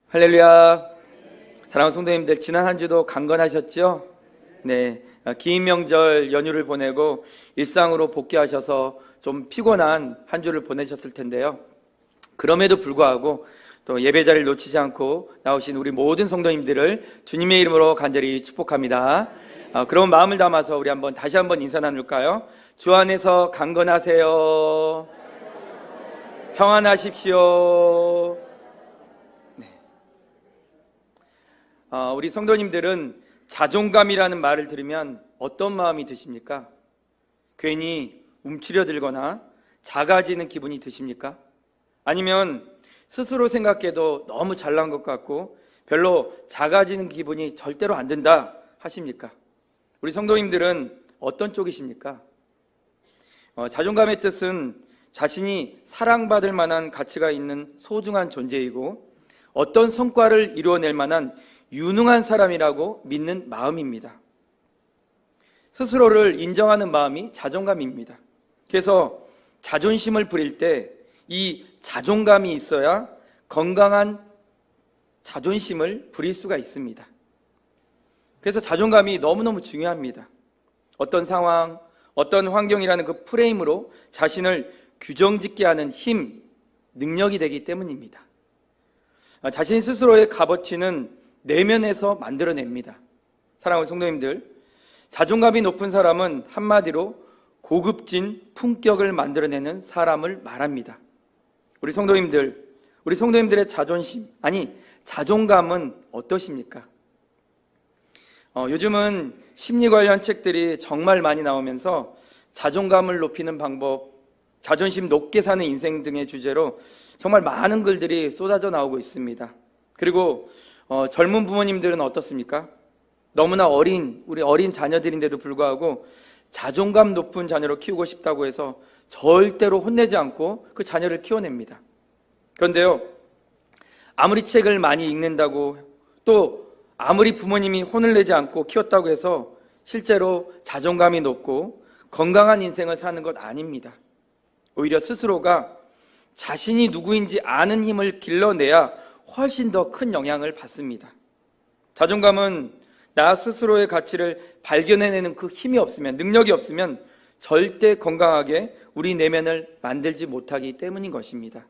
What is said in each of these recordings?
할렐루야. 사랑하는 성도님들, 지난 한 주도 강건하셨죠? 네, 긴 명절 연휴를 보내고 일상으로 복귀하셔서 좀 피곤한 한 주를 보내셨을 텐데요. 그럼에도 불구하고 또 예배 자리를 놓치지 않고 나오신 우리 모든 성도님들을 주님의 이름으로 간절히 축복합니다. 그런 마음을 담아서 우리 다시 한번 인사 나눌까요? 주 안에서 강건하세요. 평안하십시오. 우리 성도님들은 자존감이라는 말을 들으면 어떤 마음이 드십니까? 괜히 움츠려들거나 작아지는 기분이 드십니까? 아니면 스스로 생각해도 너무 잘난 것 같고 별로 작아지는 기분이 절대로 안 든다 하십니까? 우리 성도님들은 어떤 쪽이십니까? 자존감의 뜻은 자신이 사랑받을 만한 가치가 있는 소중한 존재이고 어떤 성과를 이루어낼 만한 유능한 사람이라고 믿는 마음입니다. 스스로를 인정하는 마음이 자존감입니다. 그래서 자존심을 부릴 때 이 자존감이 있어야 건강한 자존심을 부릴 수가 있습니다. 그래서 자존감이 너무너무 중요합니다. 어떤 상황, 어떤 환경이라는 그 프레임으로 자신을 규정짓게 하는 힘, 능력이 되기 때문입니다. 자신 스스로의 값어치는 내면에서 만들어냅니다. 사랑하는 성도님들, 자존감이 높은 사람은 한마디로 고급진 품격을 만들어내는 사람을 말합니다. 우리 성도님들의 자존심, 아니 자존감은 어떠십니까? 요즘은 심리 관련 책들이 정말 많이 나오면서 자존감을 높이는 방법, 자존심 높게 사는 인생 등의 주제로 정말 많은 글들이 쏟아져 나오고 있습니다. 그리고 젊은 부모님들은 어떻습니까? 너무나 우리 어린 자녀들인데도 불구하고 자존감 높은 자녀로 키우고 싶다고 해서 절대로 혼내지 않고 그 자녀를 키워냅니다. 그런데요, 아무리 책을 많이 읽는다고 또 아무리 부모님이 혼을 내지 않고 키웠다고 해서 실제로 자존감이 높고 건강한 인생을 사는 것 아닙니다. 오히려 스스로가 자신이 누구인지 아는 힘을 길러내야 훨씬 더 큰 영향을 받습니다. 자존감은 나 스스로의 가치를 발견해내는 그 힘이 없으면, 능력이 없으면 절대 건강하게 우리 내면을 만들지 못하기 때문인 것입니다.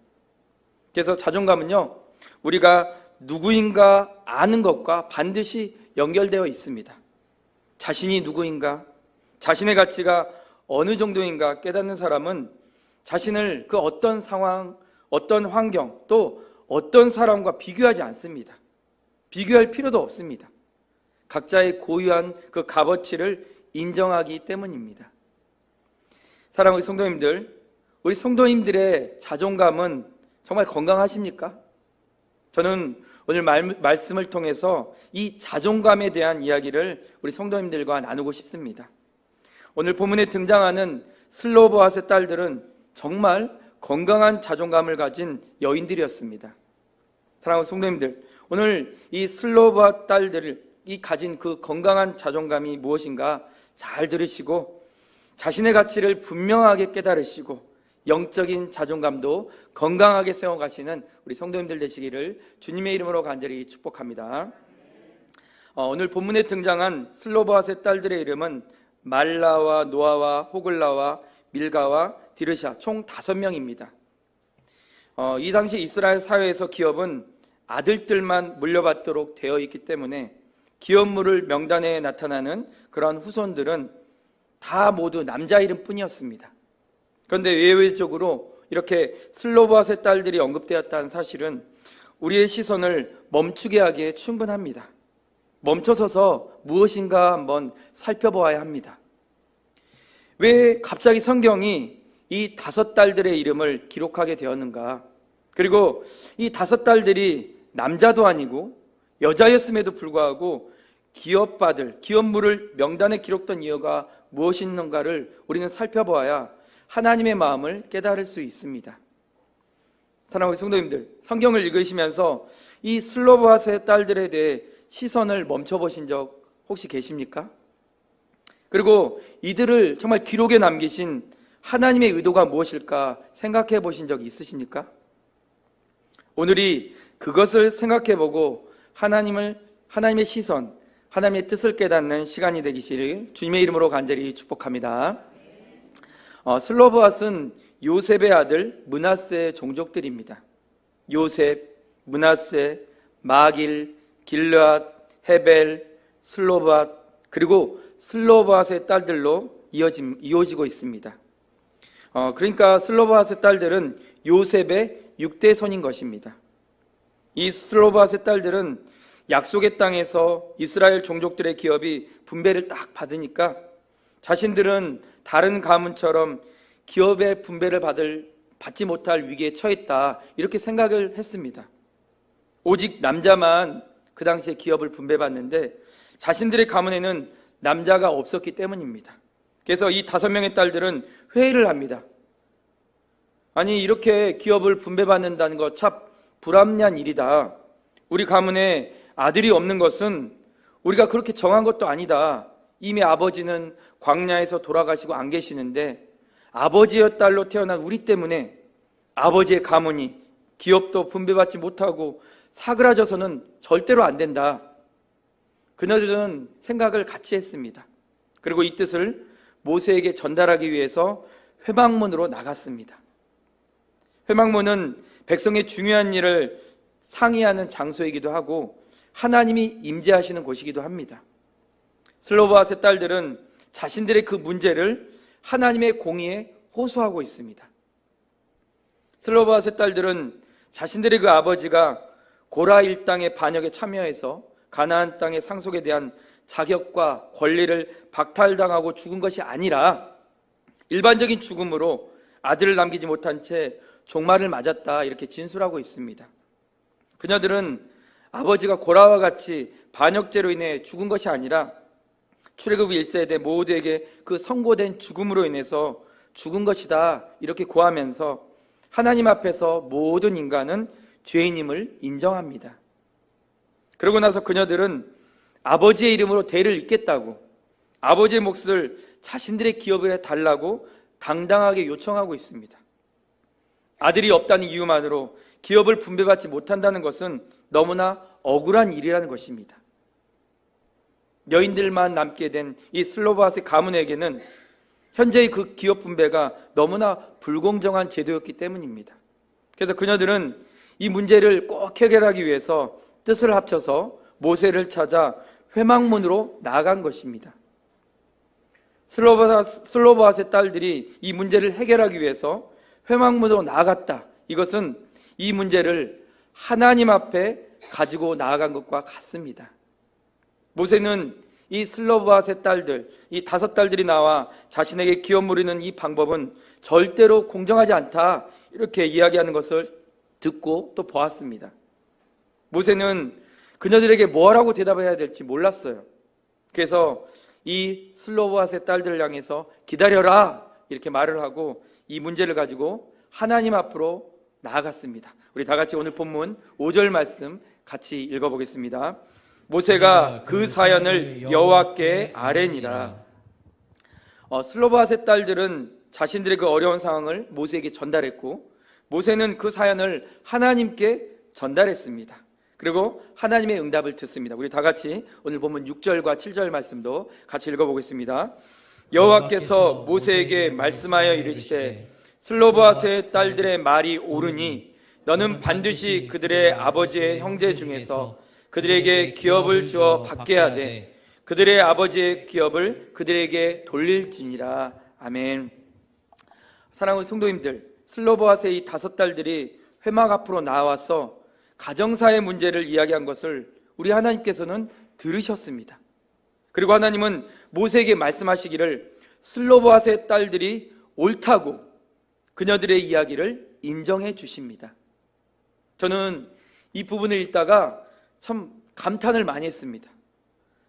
그래서 자존감은요, 우리가 누구인가 아는 것과 반드시 연결되어 있습니다. 자신이 누구인가, 자신의 가치가 어느 정도인가 깨닫는 사람은 자신을 그 어떤 상황, 어떤 환경, 또 어떤 사람과 비교하지 않습니다. 비교할 필요도 없습니다. 각자의 고유한 그 값어치를 인정하기 때문입니다. 사랑하는 성도님들, 우리 성도님들의 자존감은 정말 건강하십니까? 저는 오늘 말씀을 통해서 이 자존감에 대한 이야기를 우리 성도님들과 나누고 싶습니다. 오늘 본문에 등장하는 슬로보앗의 딸들은 정말 건강한 자존감을 가진 여인들이었습니다. 사랑하는 성도님들, 오늘 이 슬로보앗 딸들이 가진 그 건강한 자존감이 무엇인가 잘 들으시고 자신의 가치를 분명하게 깨달으시고 영적인 자존감도 건강하게 세워가시는 우리 성도님들 되시기를 주님의 이름으로 간절히 축복합니다. 오늘 본문에 등장한 슬로보앗의 딸들의 이름은 말라와 노아와 호글라와 밀가와 디르샤 총 5명입니다. 이 당시 이스라엘 사회에서 기업은 아들들만 물려받도록 되어 있기 때문에 기업물을 명단에 나타나는 그런 후손들은 다 모두 남자 이름뿐이었습니다. 그런데 예외적으로 이렇게 슬로보앗의 딸들이 언급되었다는 사실은 우리의 시선을 멈추게 하기에 충분합니다. 멈춰서서 무엇인가 한번 살펴보아야 합니다. 왜 갑자기 성경이 이 5딸들의 이름을 기록하게 되었는가? 그리고 이 5딸들이 남자도 아니고 여자였음에도 불구하고 기업물을 명단에 기록된 이유가 무엇인가를 우리는 살펴보아야 하나님의 마음을 깨달을 수 있습니다. 사랑하는 성도님들, 성경을 읽으시면서 이 슬로보앗의 딸들에 대해 시선을 멈춰보신 적 혹시 계십니까? 그리고 이들을 정말 기록에 남기신 하나님의 의도가 무엇일까 생각해 보신 적이 있으십니까? 오늘이 그것을 생각해보고 하나님의 시선, 하나님의 뜻을 깨닫는 시간이 되기를 주님의 이름으로 간절히 축복합니다. 슬로브앗은 요셉의 아들 므낫세의 종족들입니다. 요셉, 므낫세, 마길, 길르앗, 헤벨, 슬로브앗, 그리고 슬로브앗의 딸들로 이어지고 있습니다. 그러니까 슬로브앗의 딸들은 요셉의 6대 손인 것입니다. 이 슬로브앗의 딸들은 약속의 땅에서 이스라엘 종족들의 기업이 분배를 딱 받으니까 자신들은 다른 가문처럼 기업의 분배를 받지 못할 위기에 처했다, 이렇게 생각을 했습니다. 오직 남자만 그 당시에 기업을 분배받는데 자신들의 가문에는 남자가 없었기 때문입니다. 그래서 이 5명의 딸들은 회의를 합니다. 아니, 이렇게 기업을 분배받는다는 거 참 불합리한 일이다. 우리 가문에 아들이 없는 것은 우리가 그렇게 정한 것도 아니다. 이미 아버지는 광야에서 돌아가시고 안 계시는데 아버지의 딸로 태어난 우리 때문에 아버지의 가문이 기업도 분배받지 못하고 사그라져서는 절대로 안 된다. 그녀들은 생각을 같이 했습니다. 그리고 이 뜻을 모세에게 전달하기 위해서 회막문으로 나갔습니다. 회막문은 백성의 중요한 일을 상의하는 장소이기도 하고 하나님이 임재하시는 곳이기도 합니다. 슬로브앗의 딸들은 자신들의 그 문제를 하나님의 공의에 호소하고 있습니다. 슬로브앗의 딸들은 자신들의 그 아버지가 고라 일당의 반역에 참여해서 가나안 땅의 상속에 대한 자격과 권리를 박탈당하고 죽은 것이 아니라 일반적인 죽음으로 아들을 남기지 못한 채 종말을 맞았다, 이렇게 진술하고 있습니다. 그녀들은 아버지가 고라와 같이 반역죄로 인해 죽은 것이 아니라 출애굽 1세대 모두에게 그 선고된 죽음으로 인해서 죽은 것이다, 이렇게 고하면서 하나님 앞에서 모든 인간은 죄인임을 인정합니다. 그러고 나서 그녀들은 아버지의 이름으로 대를 잇겠다고, 아버지의 몫을 자신들의 기업에 달라고 당당하게 요청하고 있습니다. 아들이 없다는 이유만으로 기업을 분배받지 못한다는 것은 너무나 억울한 일이라는 것입니다. 여인들만 남게 된 이 슬로브앗의 가문에게는 현재의 그 기업 분배가 너무나 불공정한 제도였기 때문입니다. 그래서 그녀들은 이 문제를 꼭 해결하기 위해서 뜻을 합쳐서 모세를 찾아 회막문으로 나아간 것입니다. 슬로브앗의 딸들이 이 문제를 해결하기 위해서 회막문으로 나아갔다. 이것은 이 문제를 하나님 앞에 가지고 나아간 것과 같습니다. 모세는 이 슬로브앗의 딸들, 이 5딸들이 나와 자신에게 기업 물리는 이 방법은 절대로 공정하지 않다, 이렇게 이야기하는 것을 듣고 또 보았습니다. 모세는 그녀들에게 뭐라고 대답해야 될지 몰랐어요. 그래서 이 슬로브앗의 딸들을 향해서 기다려라, 이렇게 말을 하고 이 문제를 가지고 하나님 앞으로 나아갔습니다. 우리 다 같이 오늘 본문 5절 말씀 같이 읽어보겠습니다. 모세가 그 사연을 여호와께 아뢰니라. 슬로브앗의 딸들은 자신들의 그 어려운 상황을 모세에게 전달했고, 모세는 그 사연을 하나님께 전달했습니다. 그리고 하나님의 응답을 듣습니다. 우리 다 같이 오늘 본문 6절과 7절 말씀도 같이 읽어보겠습니다. 여호와께서 모세에게 말씀하여 이르시되 슬로브앗의 딸들의 말이 옳으니 너는 반드시 그들의 아버지의 형제 중에서 그들에게 기업을 주어 받게 하되 그들의 아버지의 기업을 그들에게 돌릴지니라. 아멘. 사랑하는 성도님들, 슬로브앗의 이 5딸들이 회막 앞으로 나와서 가정사의 문제를 이야기한 것을 우리 하나님께서는 들으셨습니다. 그리고 하나님은 모세에게 말씀하시기를 슬로브앗의 딸들이 옳다고 그녀들의 이야기를 인정해 주십니다. 저는 이 부분을 읽다가 참 감탄을 많이 했습니다.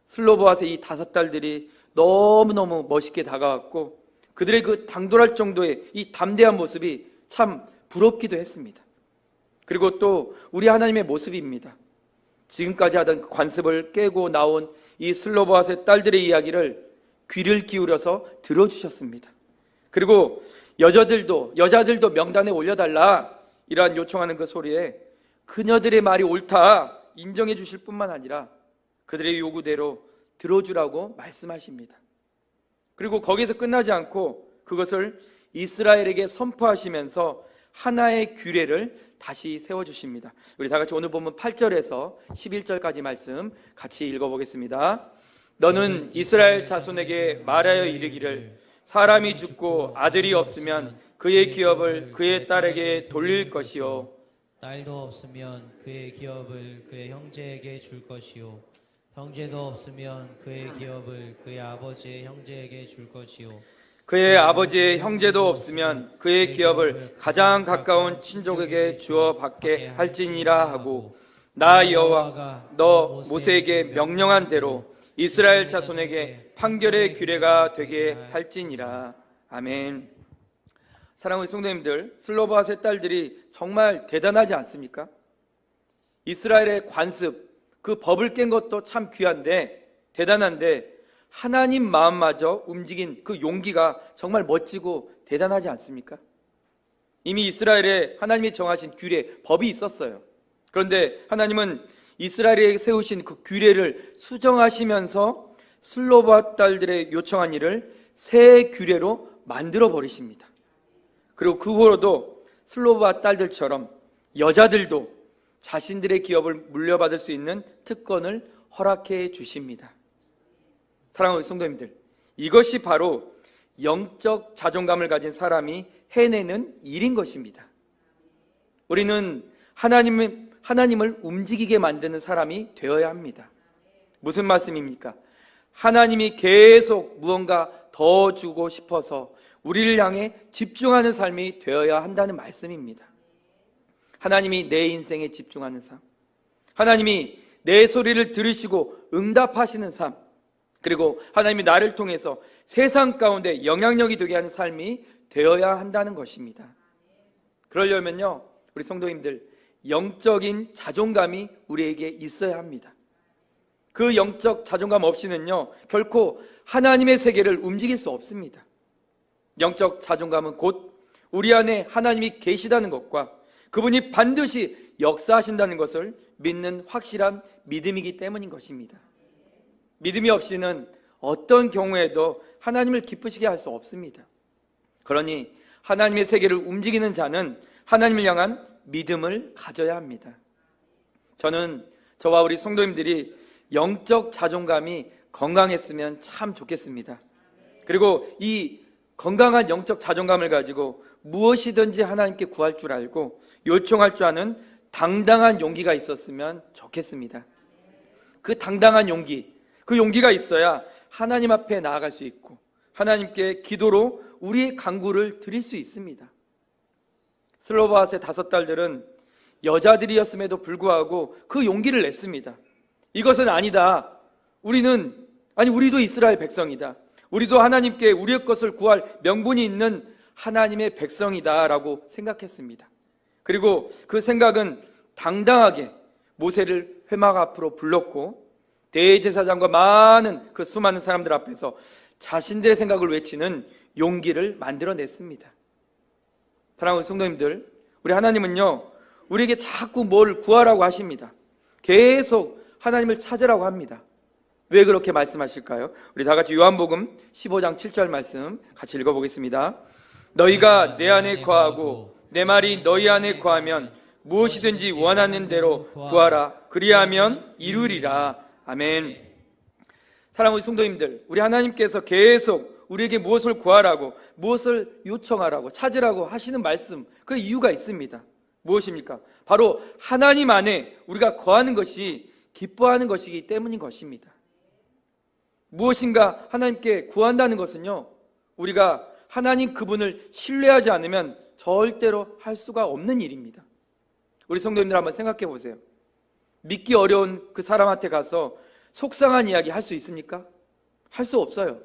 슬로브앗의 이 5딸들이 너무너무 멋있게 다가왔고 그들의 그 당돌할 정도의 이 담대한 모습이 참 부럽기도 했습니다. 그리고 또 우리 하나님의 모습입니다. 지금까지 하던 그 관습을 깨고 나온 이 슬로브앗의 딸들의 이야기를 귀를 기울여서 들어주셨습니다. 그리고 여자들도 명단에 올려달라, 이러한 요청하는 그 소리에 그녀들의 말이 옳다 인정해 주실 뿐만 아니라 그들의 요구대로 들어주라고 말씀하십니다. 그리고 거기서 끝나지 않고 그것을 이스라엘에게 선포하시면서 하나의 규례를 다시 세워주십니다. 우리 다 같이 오늘 본문 8절에서 11절까지 말씀 같이 읽어보겠습니다. 너는 이스라엘 자손에게 말하여 이르기를 사람이 죽고 아들이 없으면 그의 기업을 그의 딸에게 돌릴 것이요 딸도 없으면 그의 기업을 그의 형제에게 줄 것이요 형제도 없으면 그의 기업을 그의 아버지의 형제에게 줄 것이요 그의 아버지의 형제도 없으면 그의 기업을 가장 가까운 친족에게 주어 받게 할지니라 하고 나 여호와가 너 모세에게 명령한 대로 이스라엘 자손에게 판결의 규례가 되게 할지니라. 아멘. 사랑하는 성도님들, 슬로바앗의 딸들이 정말 대단하지 않습니까? 이스라엘의 관습, 그 법을 깬 것도 참 귀한데 대단한데 하나님 마음마저 움직인 그 용기가 정말 멋지고 대단하지 않습니까? 이미 이스라엘에 하나님이 정하신 규례, 법이 있었어요. 그런데 하나님은 이스라엘에게 세우신 그 규례를 수정하시면서 슬로바앗 딸들의 요청한 일을 새 규례로 만들어 버리십니다. 그리고 그 후로도 슬로바앗 딸들처럼 여자들도 자신들의 기업을 물려받을 수 있는 특권을 허락해 주십니다. 사랑하는 성도님들, 이것이 바로 영적 자존감을 가진 사람이 해내는 일인 것입니다. 우리는 하나님을 움직이게 만드는 사람이 되어야 합니다. 무슨 말씀입니까? 하나님이 계속 무언가 더 주고 싶어서 우리를 향해 집중하는 삶이 되어야 한다는 말씀입니다. 하나님이 내 인생에 집중하는 삶, 하나님이 내 소리를 들으시고 응답하시는 삶, 그리고 하나님이 나를 통해서 세상 가운데 영향력이 되게 하는 삶이 되어야 한다는 것입니다. 그러려면요, 우리 성도님들, 영적인 자존감이 우리에게 있어야 합니다. 그 영적 자존감 없이는요, 결코 하나님의 세계를 움직일 수 없습니다. 영적 자존감은 곧 우리 안에 하나님이 계시다는 것과 그분이 반드시 역사하신다는 것을 믿는 확실한 믿음이기 때문인 것입니다. 믿음이 없이는 어떤 경우에도 하나님을 기쁘시게 할 수 없습니다. 그러니 하나님의 세계를 움직이는 자는 하나님을 향한 믿음을 가져야 합니다. 저는 저와 우리 성도님들이 영적 자존감이 건강했으면 참 좋겠습니다. 그리고 이 건강한 영적 자존감을 가지고 무엇이든지 하나님께 구할 줄 알고 요청할 줄 아는 당당한 용기가 있었으면 좋겠습니다. 그 당당한 용기, 그 용기가 있어야 하나님 앞에 나아갈 수 있고 하나님께 기도로 우리의 간구를 드릴 수 있습니다. 슬로바앗의 5딸들은 여자들이었음에도 불구하고 그 용기를 냈습니다. 이것은 아니다. 우리도 이스라엘 백성이다. 우리도 하나님께 우리의 것을 구할 명분이 있는 하나님의 백성이다라고 생각했습니다. 그리고 그 생각은 당당하게 모세를 회막 앞으로 불렀고 대제사장과 많은 그 수많은 사람들 앞에서 자신들의 생각을 외치는 용기를 만들어냈습니다. 사랑하는 성도님들, 우리 하나님은요, 우리에게 자꾸 뭘 구하라고 하십니다. 계속 하나님을 찾으라고 합니다. 왜 그렇게 말씀하실까요? 우리 다 같이 요한복음 15장 7절 말씀 같이 읽어보겠습니다. 너희가 내 안에 거하고 내 말이 너희 안에 거하면 무엇이든지 원하는 대로 구하라. 그리하면 이루리라. 아멘. 사랑하는 성도님들, 우리 하나님께서 계속 우리에게 무엇을 구하라고, 무엇을 요청하라고, 찾으라고 하시는 말씀, 그 이유가 있습니다. 무엇입니까? 바로 하나님 안에 우리가 거하는 것이 기뻐하는 것이기 때문인 것입니다. 무엇인가 하나님께 구한다는 것은요, 우리가 하나님 그분을 신뢰하지 않으면 절대로 할 수가 없는 일입니다. 우리 성도님들 한번 생각해 보세요. 믿기 어려운 그 사람한테 가서 속상한 이야기 할 수 있습니까? 할 수 없어요.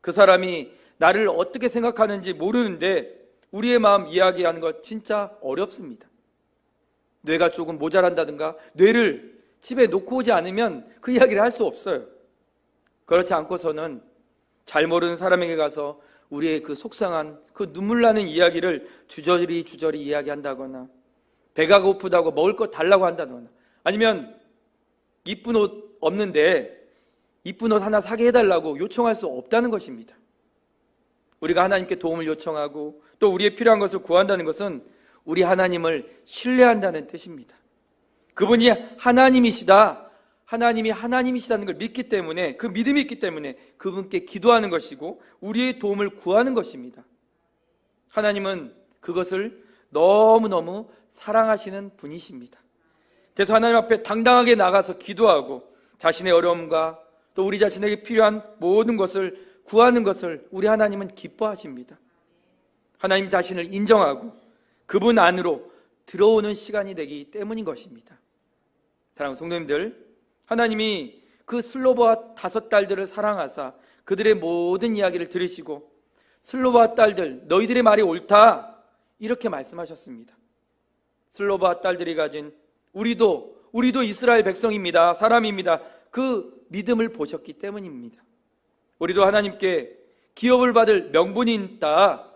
그 사람이 나를 어떻게 생각하는지 모르는데 우리의 마음 이야기하는 것 진짜 어렵습니다. 뇌가 조금 모자란다든가 뇌를 집에 놓고 오지 않으면 그 이야기를 할 수 없어요. 그렇지 않고서는 잘 모르는 사람에게 가서 우리의 그 속상한 그 눈물 나는 이야기를 주저리 이야기한다거나 배가 고프다고 먹을 거 달라고 한다거나, 아니면 이쁜 옷 없는데 이쁜 옷 하나 사게 해달라고 요청할 수 없다는 것입니다. 우리가 하나님께 도움을 요청하고 또 우리의 필요한 것을 구한다는 것은 우리 하나님을 신뢰한다는 뜻입니다. 그분이 하나님이시다, 하나님이 하나님이시다는 걸 믿기 때문에, 그 믿음이 있기 때문에 그분께 기도하는 것이고 우리의 도움을 구하는 것입니다. 하나님은 그것을 너무너무 사랑하시는 분이십니다. 그래서 하나님 앞에 당당하게 나가서 기도하고 자신의 어려움과 또 우리 자신에게 필요한 모든 것을 구하는 것을 우리 하나님은 기뻐하십니다. 하나님 자신을 인정하고 그분 안으로 들어오는 시간이 되기 때문인 것입니다. 사랑하는 성도님들, 하나님이 그 슬로바와 5딸들을 사랑하사 그들의 모든 이야기를 들으시고 슬로바와 딸들, 너희들의 말이 옳다, 이렇게 말씀하셨습니다. 슬로바와 딸들이 가진 우리도 이스라엘 백성입니다, 사람입니다, 그 믿음을 보셨기 때문입니다. 우리도 하나님께 기업을 받을 명분이 있다,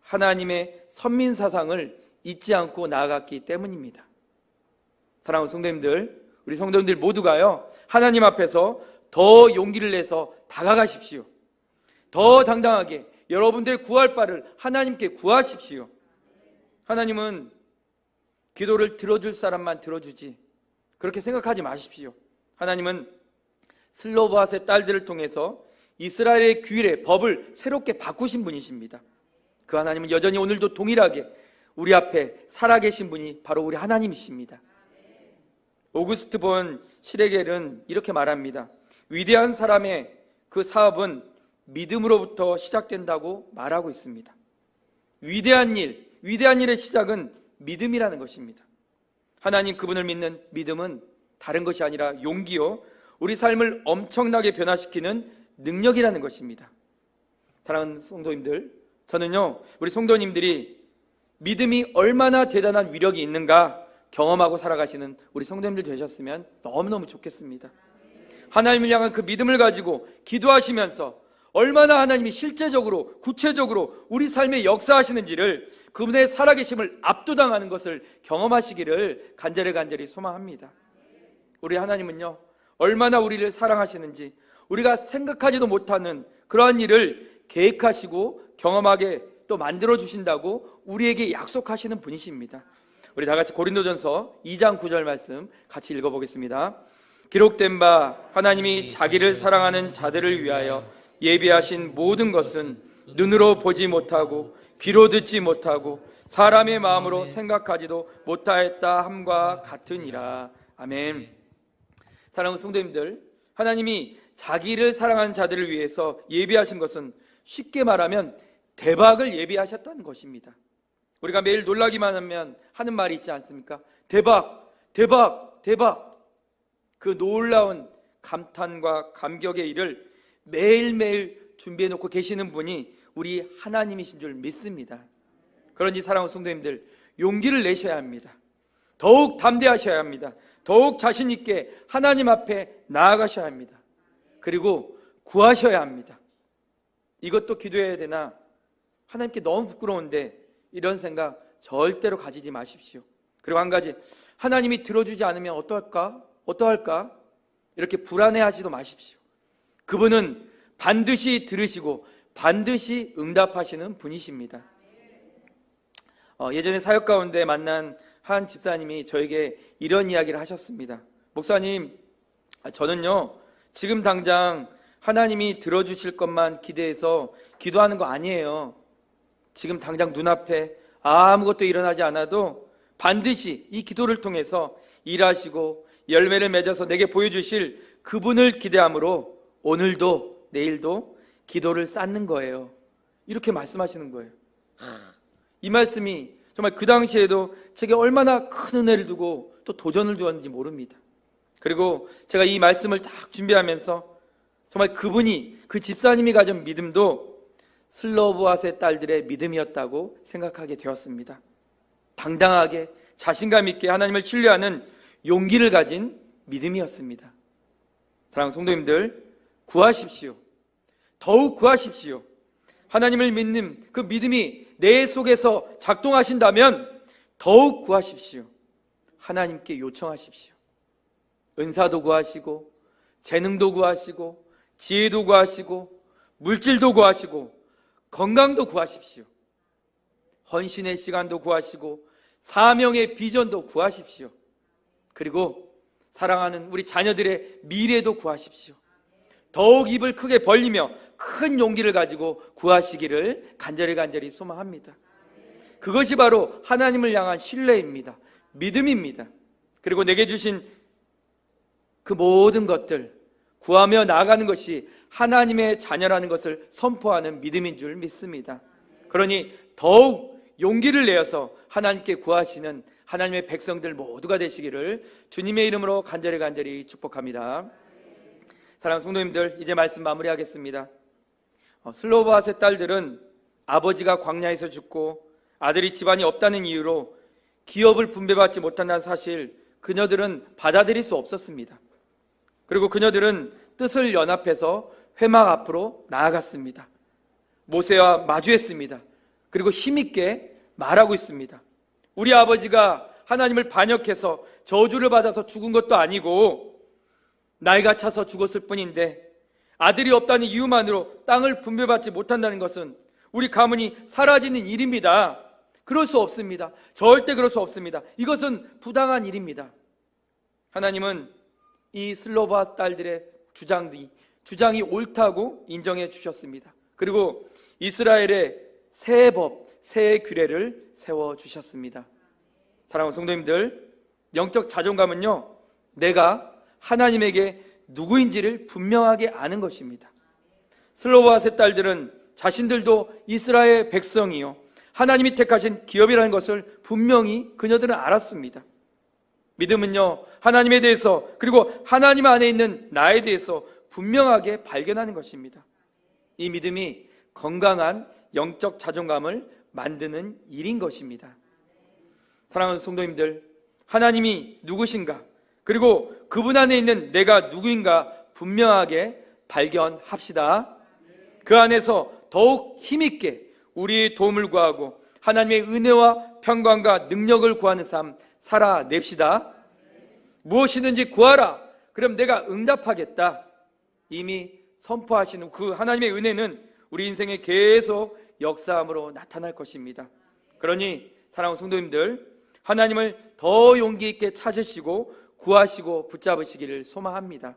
하나님의 선민사상을 잊지 않고 나아갔기 때문입니다. 사랑하는 성도님들, 우리 성도님들 모두가요, 하나님 앞에서 더 용기를 내서 다가가십시오. 더 당당하게 여러분들의 구할 바를 하나님께 구하십시오. 하나님은 기도를 들어줄 사람만 들어주지, 그렇게 생각하지 마십시오. 하나님은 슬로바앗의 딸들을 통해서 이스라엘의 규례, 법을 새롭게 바꾸신 분이십니다. 그 하나님은 여전히 오늘도 동일하게 우리 앞에 살아계신 분이 바로 우리 하나님이십니다. 오구스트 본 시레겔은 이렇게 말합니다. 위대한 사람의 그 사업은 믿음으로부터 시작된다고 말하고 있습니다. 위대한 일의 시작은 믿음이라는 것입니다. 하나님 그분을 믿는 믿음은 다른 것이 아니라 용기요, 우리 삶을 엄청나게 변화시키는 능력이라는 것입니다. 사랑하는 성도님들, 저는요, 우리 성도님들이 믿음이 얼마나 대단한 위력이 있는가 경험하고 살아가시는 우리 성도님들 되셨으면 너무너무 좋겠습니다. 하나님을 향한 그 믿음을 가지고 기도하시면서 얼마나 하나님이 실제적으로 구체적으로 우리 삶에 역사하시는지를, 그분의 살아계심을 압도당하는 것을 경험하시기를 간절히 소망합니다. 우리 하나님은요, 얼마나 우리를 사랑하시는지 우리가 생각하지도 못하는 그러한 일을 계획하시고 경험하게 또 만들어주신다고 우리에게 약속하시는 분이십니다. 우리 다 같이 고린도전서 2장 9절 말씀 같이 읽어보겠습니다. 기록된 바 하나님이 자기를 사랑하는 자들을 위하여 예비하신 모든 것은 눈으로 보지 못하고 귀로 듣지 못하고 사람의 마음으로 생각하지도 못하였다 함과 같으니라. 아멘. 사랑하는 성도님들, 하나님이 자기를 사랑하는 자들을 위해서 예비하신 것은 쉽게 말하면 대박을 예비하셨다는 것입니다. 우리가 매일 놀라기만 하면 하는 말이 있지 않습니까? 대박, 대박, 대박. 그 놀라운 감탄과 감격의 일을 매일매일 준비해 놓고 계시는 분이 우리 하나님이신 줄 믿습니다. 그러니 사랑하는 성도님들, 용기를 내셔야 합니다. 더욱 담대하셔야 합니다. 더욱 자신 있게 하나님 앞에 나아가셔야 합니다. 그리고 구하셔야 합니다. 이것도 기도해야 되나? 하나님께 너무 부끄러운데, 이런 생각 절대로 가지지 마십시오. 그리고 한 가지, 하나님이 들어주지 않으면 어떠할까? 이렇게 불안해하지도 마십시오. 그분은 반드시 들으시고 반드시 응답하시는 분이십니다. 예전에 사역 가운데 만난 한 집사님이 저에게 이런 이야기를 하셨습니다. 목사님, 저는요, 지금 당장 하나님이 들어주실 것만 기대해서 기도하는 거 아니에요. 지금 당장 눈앞에 아무것도 일어나지 않아도 반드시 이 기도를 통해서 일하시고 열매를 맺어서 내게 보여주실 그분을 기대함으로 오늘도 내일도 기도를 쌓는 거예요. 이렇게 말씀하시는 거예요. 이 말씀이 정말 그 당시에도 제게 얼마나 큰 은혜를 두고 또 도전을 주었는지 모릅니다. 그리고 제가 이 말씀을 딱 준비하면서 정말 그분이, 그 집사님이 가진 믿음도 슬로보앗의 딸들의 믿음이었다고 생각하게 되었습니다. 당당하게 자신감 있게 하나님을 신뢰하는 용기를 가진 믿음이었습니다. 사랑하는 성도님들, 구하십시오. 더욱 구하십시오. 하나님을 믿는 그 믿음이 내 속에서 작동하신다면 더욱 구하십시오. 하나님께 요청하십시오. 은사도 구하시고 재능도 구하시고 지혜도 구하시고 물질도 구하시고 건강도 구하십시오. 헌신의 시간도 구하시고 사명의 비전도 구하십시오. 그리고 사랑하는 우리 자녀들의 미래도 구하십시오. 더욱 입을 크게 벌리며 큰 용기를 가지고 구하시기를 간절히 소망합니다. 그것이 바로 하나님을 향한 신뢰입니다. 믿음입니다. 그리고 내게 주신 그 모든 것들 구하며 나아가는 것이 하나님의 자녀라는 것을 선포하는 믿음인 줄 믿습니다. 그러니 더욱 용기를 내어서 하나님께 구하시는 하나님의 백성들 모두가 되시기를 주님의 이름으로 간절히 축복합니다. 사랑하는 성도님들, 이제 말씀 마무리하겠습니다. 슬로바앗의 딸들은 아버지가 광야에서 죽고 아들이 집안이 없다는 이유로 기업을 분배받지 못한다는 사실 그녀들은 받아들일 수 없었습니다. 그리고 그녀들은 뜻을 연합해서 회막 앞으로 나아갔습니다. 모세와 마주했습니다. 그리고 힘있게 말하고 있습니다. 우리 아버지가 하나님을 반역해서 저주를 받아서 죽은 것도 아니고 나이가 차서 죽었을 뿐인데 아들이 없다는 이유만으로 땅을 분배받지 못한다는 것은 우리 가문이 사라지는 일입니다. 그럴 수 없습니다. 절대 그럴 수 없습니다. 이것은 부당한 일입니다. 하나님은 이 슬로바 딸들의 주장이 옳다고 인정해 주셨습니다. 그리고 이스라엘의 새 법, 새 규례를 세워주셨습니다. 사랑하는 성도님들, 영적 자존감은요, 내가 하나님에게 누구인지를 분명하게 아는 것입니다. 슬로바앗의 딸들은 자신들도 이스라엘 백성이요 하나님이 택하신 기업이라는 것을 분명히 그녀들은 알았습니다. 믿음은요, 하나님에 대해서 그리고 하나님 안에 있는 나에 대해서 분명하게 발견하는 것입니다. 이 믿음이 건강한 영적 자존감을 만드는 일인 것입니다. 사랑하는 성도님들, 하나님이 누구신가, 그리고 그분 안에 있는 내가 누구인가 분명하게 발견합시다. 그 안에서 더욱 힘있게 우리의 도움을 구하고 하나님의 은혜와 평강과 능력을 구하는 삶 살아냅시다. 무엇이든지 구하라. 그럼 내가 응답하겠다. 이미 선포하시는 그 하나님의 은혜는 우리 인생에 계속 역사함으로 나타날 것입니다. 그러니 사랑하는 성도님들, 하나님을 더 용기 있게 찾으시고 구하시고 붙잡으시기를 소망합니다.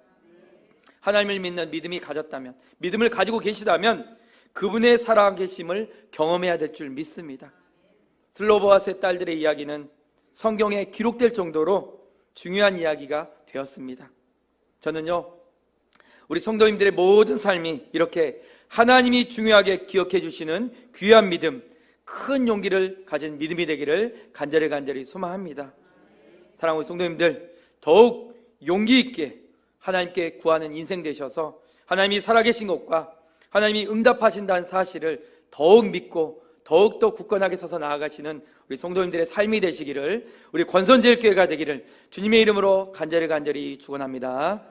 하나님을 믿는 믿음이 가졌다면, 믿음을 가지고 계시다면 그분의 살아계심을 경험해야 될 줄 믿습니다. 슬로바앗의 딸들의 이야기는 성경에 기록될 정도로 중요한 이야기가 되었습니다. 저는요, 우리 성도님들의 모든 삶이 이렇게 하나님이 중요하게 기억해 주시는 귀한 믿음, 큰 용기를 가진 믿음이 되기를 간절히 소망합니다. 사랑하는 성도님들, 더욱 용기 있게 하나님께 구하는 인생 되셔서 하나님이 살아계신 것과 하나님이 응답하신다는 사실을 더욱 믿고 더욱더 굳건하게 서서 나아가시는 우리 성도님들의 삶이 되시기를, 우리 권선제일교회가 되기를 주님의 이름으로 간절히 축원합니다.